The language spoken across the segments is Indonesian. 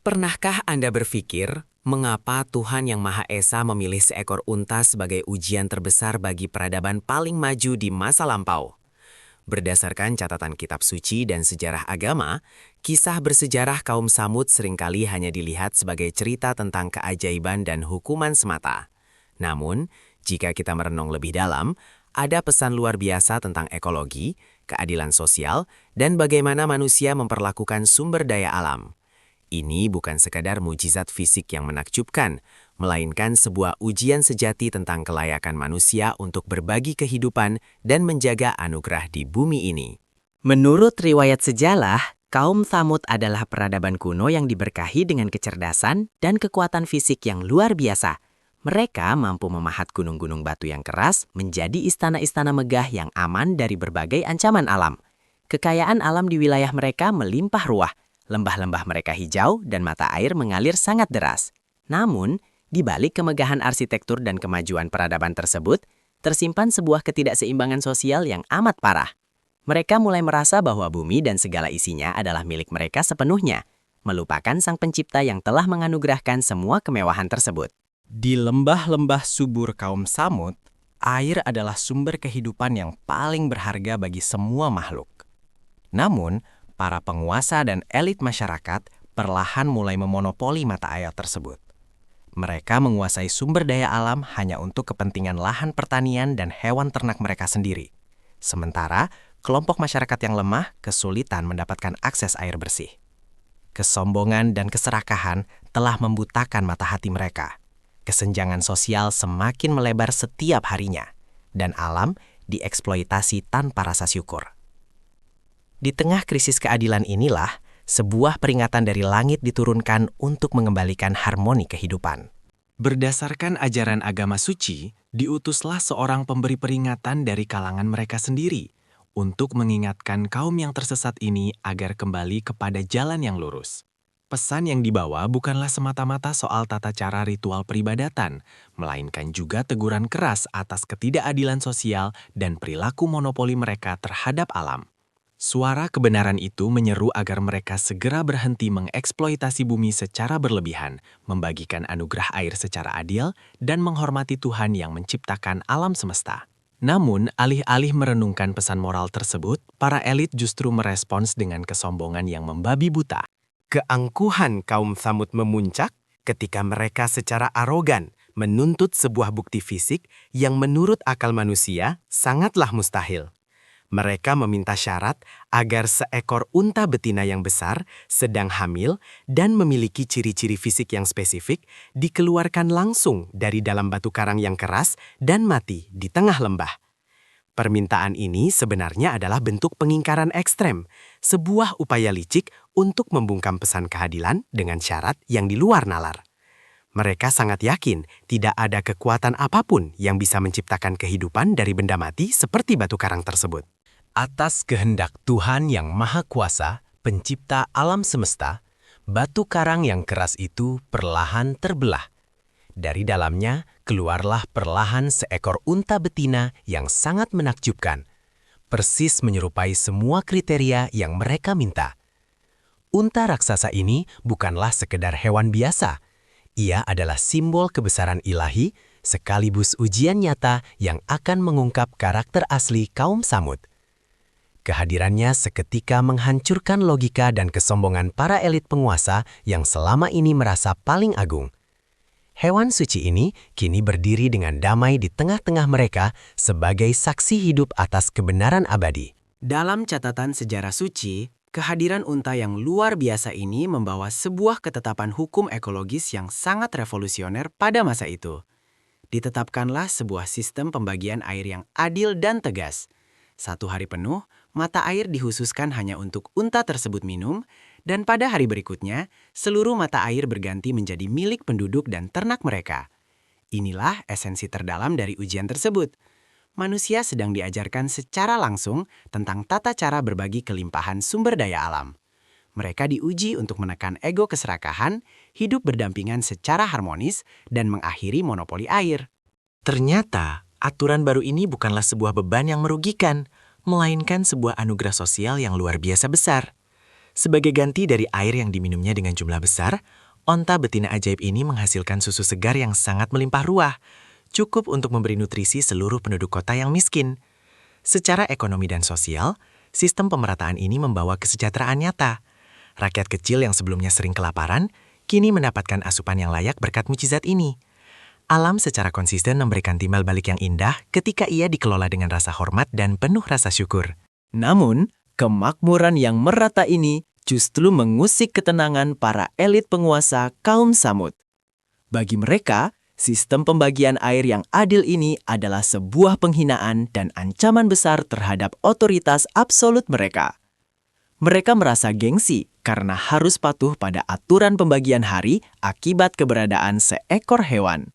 Pernahkah Anda berpikir, mengapa Tuhan Yang Maha Esa memilih seekor unta sebagai ujian terbesar bagi peradaban paling maju di masa lampau? Berdasarkan catatan kitab suci dan sejarah agama, kisah bersejarah kaum Samud seringkali hanya dilihat sebagai cerita tentang keajaiban dan hukuman semata. Namun, jika kita merenung lebih dalam, ada pesan luar biasa tentang ekologi, keadilan sosial, dan bagaimana manusia memperlakukan sumber daya alam. Ini bukan sekadar mujizat fisik yang menakjubkan, melainkan sebuah ujian sejati tentang kelayakan manusia untuk berbagi kehidupan dan menjaga anugerah di bumi ini. Menurut riwayat sejarah, kaum Tsamud adalah peradaban kuno yang diberkahi dengan kecerdasan dan kekuatan fisik yang luar biasa. Mereka mampu memahat gunung-gunung batu yang keras menjadi istana-istana megah yang aman dari berbagai ancaman alam. Kekayaan alam di wilayah mereka melimpah ruah. Lembah-lembah mereka hijau dan mata air mengalir sangat deras. Namun, di balik kemegahan arsitektur dan kemajuan peradaban tersebut, tersimpan sebuah ketidakseimbangan sosial yang amat parah. Mereka mulai merasa bahwa bumi dan segala isinya adalah milik mereka sepenuhnya, melupakan Sang Pencipta yang telah menganugerahkan semua kemewahan tersebut. Di lembah-lembah subur kaum Tsamud, air adalah sumber kehidupan yang paling berharga bagi semua makhluk. Namun, para penguasa dan elit masyarakat perlahan mulai memonopoli mata air tersebut. Mereka menguasai sumber daya alam hanya untuk kepentingan lahan pertanian dan hewan ternak mereka sendiri. Sementara, kelompok masyarakat yang lemah kesulitan mendapatkan akses air bersih. Kesombongan dan keserakahan telah membutakan mata hati mereka. Kesenjangan sosial semakin melebar setiap harinya, dan alam dieksploitasi tanpa rasa syukur. Di tengah krisis keadilan inilah, sebuah peringatan dari langit diturunkan untuk mengembalikan harmoni kehidupan. Berdasarkan ajaran agama suci, diutuslah seorang pemberi peringatan dari kalangan mereka sendiri untuk mengingatkan kaum yang tersesat ini agar kembali kepada jalan yang lurus. Pesan yang dibawa bukanlah semata-mata soal tata cara ritual peribadatan, melainkan juga teguran keras atas ketidakadilan sosial dan perilaku monopoli mereka terhadap alam. Suara kebenaran itu menyeru agar mereka segera berhenti mengeksploitasi bumi secara berlebihan, membagikan anugerah air secara adil, dan menghormati Tuhan yang menciptakan alam semesta. Namun, alih-alih merenungkan pesan moral tersebut, para elit justru merespons dengan kesombongan yang membabi buta. Keangkuhan kaum Tsamud memuncak ketika mereka secara arogan menuntut sebuah bukti fisik yang menurut akal manusia sangatlah mustahil. Mereka meminta syarat agar seekor unta betina yang besar, sedang hamil, dan memiliki ciri-ciri fisik yang spesifik dikeluarkan langsung dari dalam batu karang yang keras dan mati di tengah lembah. Permintaan ini sebenarnya adalah bentuk pengingkaran ekstrem, sebuah upaya licik untuk membungkam pesan keadilan dengan syarat yang di luar nalar. Mereka sangat yakin tidak ada kekuatan apapun yang bisa menciptakan kehidupan dari benda mati seperti batu karang tersebut. Atas kehendak Tuhan yang Maha Kuasa, pencipta alam semesta, batu karang yang keras itu perlahan terbelah. Dari dalamnya keluarlah perlahan seekor unta betina yang sangat menakjubkan, persis menyerupai semua kriteria yang mereka minta. Unta raksasa ini bukanlah sekedar hewan biasa. Ia adalah simbol kebesaran ilahi, sekaligus ujian nyata yang akan mengungkap karakter asli kaum Tsamud. Kehadirannya seketika menghancurkan logika dan kesombongan para elit penguasa yang selama ini merasa paling agung. Hewan suci ini kini berdiri dengan damai di tengah-tengah mereka sebagai saksi hidup atas kebenaran abadi. Dalam catatan sejarah suci, kehadiran unta yang luar biasa ini membawa sebuah ketetapan hukum ekologis yang sangat revolusioner pada masa itu. Ditetapkanlah sebuah sistem pembagian air yang adil dan tegas. 1 hari penuh, mata air dikhususkan hanya untuk unta tersebut minum, dan pada hari berikutnya, seluruh mata air berganti menjadi milik penduduk dan ternak mereka. Inilah esensi terdalam dari ujian tersebut. Manusia sedang diajarkan secara langsung tentang tata cara berbagi kelimpahan sumber daya alam. Mereka diuji untuk menekan ego keserakahan, hidup berdampingan secara harmonis, dan mengakhiri monopoli air. Ternyata, aturan baru ini bukanlah sebuah beban yang merugikan, melainkan sebuah anugerah sosial yang luar biasa besar. Sebagai ganti dari air yang diminumnya dengan jumlah besar, onta betina ajaib ini menghasilkan susu segar yang sangat melimpah ruah, cukup untuk memberi nutrisi seluruh penduduk kota yang miskin. Secara ekonomi dan sosial, sistem pemerataan ini membawa kesejahteraan nyata. Rakyat kecil yang sebelumnya sering kelaparan, kini mendapatkan asupan yang layak berkat mukjizat ini. Alam secara konsisten memberikan timbal balik yang indah ketika ia dikelola dengan rasa hormat dan penuh rasa syukur. Namun, kemakmuran yang merata ini justru mengusik ketenangan para elit penguasa kaum Samud. Bagi mereka, sistem pembagian air yang adil ini adalah sebuah penghinaan dan ancaman besar terhadap otoritas absolut mereka. Mereka merasa gengsi karena harus patuh pada aturan pembagian hari akibat keberadaan seekor hewan.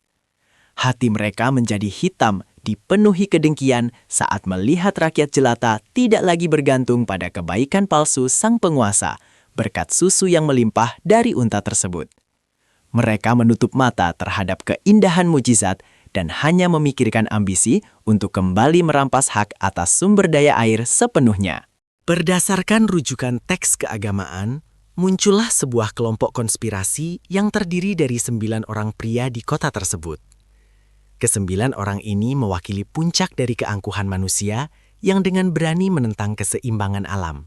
Hati mereka menjadi hitam, dipenuhi kedengkian saat melihat rakyat jelata tidak lagi bergantung pada kebaikan palsu sang penguasa berkat susu yang melimpah dari unta tersebut. Mereka menutup mata terhadap keindahan mujizat dan hanya memikirkan ambisi untuk kembali merampas hak atas sumber daya air sepenuhnya. Berdasarkan rujukan teks keagamaan, muncullah sebuah kelompok konspirasi yang terdiri dari 9 orang pria di kota tersebut. Ke-9 orang ini mewakili puncak dari keangkuhan manusia yang dengan berani menentang keseimbangan alam.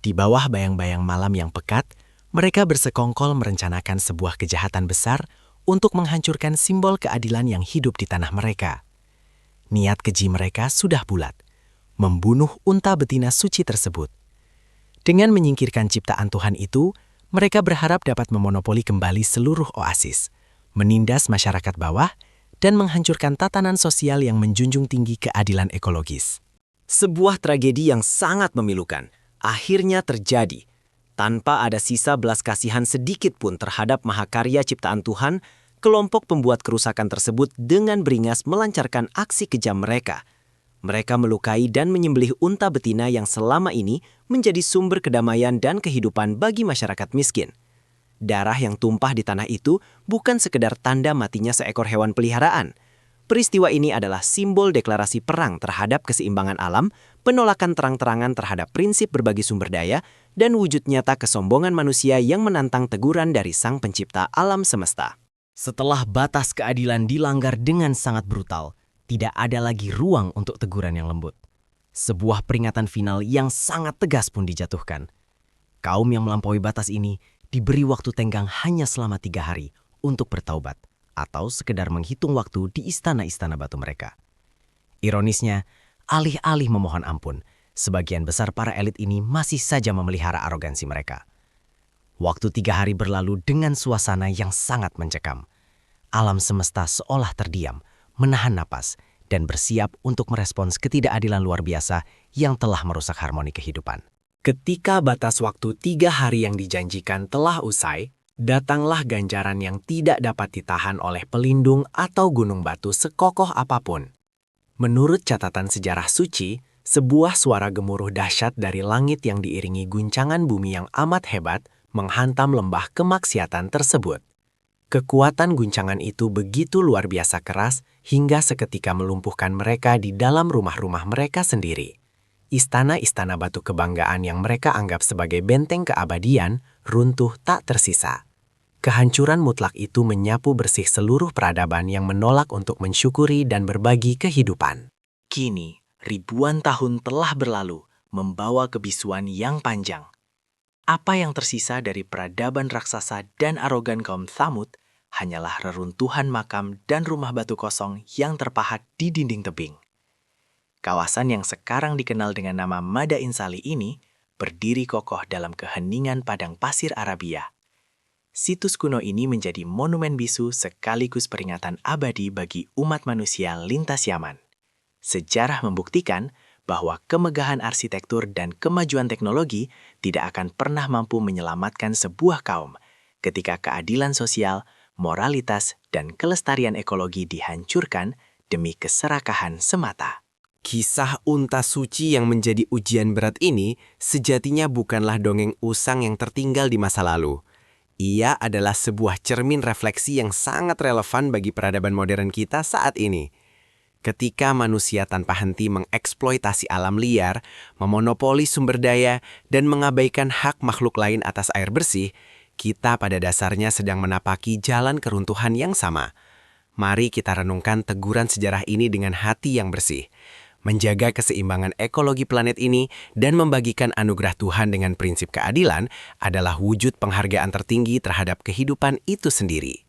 Di bawah bayang-bayang malam yang pekat, mereka bersekongkol merencanakan sebuah kejahatan besar untuk menghancurkan simbol keadilan yang hidup di tanah mereka. Niat keji mereka sudah bulat, membunuh unta betina suci tersebut. Dengan menyingkirkan ciptaan Tuhan itu, mereka berharap dapat memonopoli kembali seluruh oasis, menindas masyarakat bawah, dan menghancurkan tatanan sosial yang menjunjung tinggi keadilan ekologis. Sebuah tragedi yang sangat memilukan akhirnya terjadi. Tanpa ada sisa belas kasihan sedikit pun terhadap mahakarya ciptaan Tuhan, kelompok pembuat kerusakan tersebut dengan beringas melancarkan aksi kejam mereka. Mereka melukai dan menyembelih unta betina yang selama ini menjadi sumber kedamaian dan kehidupan bagi masyarakat miskin. Darah yang tumpah di tanah itu bukan sekedar tanda matinya seekor hewan peliharaan. Peristiwa ini adalah simbol deklarasi perang terhadap keseimbangan alam, penolakan terang-terangan terhadap prinsip berbagi sumber daya, dan wujud nyata kesombongan manusia yang menantang teguran dari Sang Pencipta alam semesta. Setelah batas keadilan dilanggar dengan sangat brutal, tidak ada lagi ruang untuk teguran yang lembut. Sebuah peringatan final yang sangat tegas pun dijatuhkan. Kaum yang melampaui batas ini diberi waktu tenggang hanya selama 3 hari untuk bertaubat atau sekedar menghitung waktu di istana-istana batu mereka. Ironisnya, alih-alih memohon ampun, sebagian besar para elit ini masih saja memelihara arogansi mereka. Waktu 3 hari berlalu dengan suasana yang sangat mencekam. Alam semesta seolah terdiam, menahan napas, dan bersiap untuk merespons ketidakadilan luar biasa yang telah merusak harmoni kehidupan. Ketika batas waktu 3 hari yang dijanjikan telah usai, datanglah ganjaran yang tidak dapat ditahan oleh pelindung atau gunung batu sekokoh apapun. Menurut catatan sejarah suci, sebuah suara gemuruh dahsyat dari langit yang diiringi guncangan bumi yang amat hebat menghantam lembah kemaksiatan tersebut. Kekuatan guncangan itu begitu luar biasa keras hingga seketika melumpuhkan mereka di dalam rumah-rumah mereka sendiri. Istana-istana batu kebanggaan yang mereka anggap sebagai benteng keabadian runtuh tak tersisa. Kehancuran mutlak itu menyapu bersih seluruh peradaban yang menolak untuk mensyukuri dan berbagi kehidupan. Kini, ribuan tahun telah berlalu, membawa kebisuan yang panjang. Apa yang tersisa dari peradaban raksasa dan arogan kaum Tsamud hanyalah reruntuhan makam dan rumah batu kosong yang terpahat di dinding tebing. Kawasan yang sekarang dikenal dengan nama Madain Sali ini berdiri kokoh dalam keheningan padang pasir Arabia. Situs kuno ini menjadi monumen bisu sekaligus peringatan abadi bagi umat manusia lintas Yaman. Sejarah membuktikan bahwa kemegahan arsitektur dan kemajuan teknologi tidak akan pernah mampu menyelamatkan sebuah kaum ketika keadilan sosial, moralitas, dan kelestarian ekologi dihancurkan demi keserakahan semata. Kisah unta suci yang menjadi ujian berat ini sejatinya bukanlah dongeng usang yang tertinggal di masa lalu. Ia adalah sebuah cermin refleksi yang sangat relevan bagi peradaban modern kita saat ini. Ketika manusia tanpa henti mengeksploitasi alam liar, memonopoli sumber daya, dan mengabaikan hak makhluk lain atas air bersih, kita pada dasarnya sedang menapaki jalan keruntuhan yang sama. Mari kita renungkan teguran sejarah ini dengan hati yang bersih. Menjaga keseimbangan ekologi planet ini dan membagikan anugerah Tuhan dengan prinsip keadilan adalah wujud penghargaan tertinggi terhadap kehidupan itu sendiri.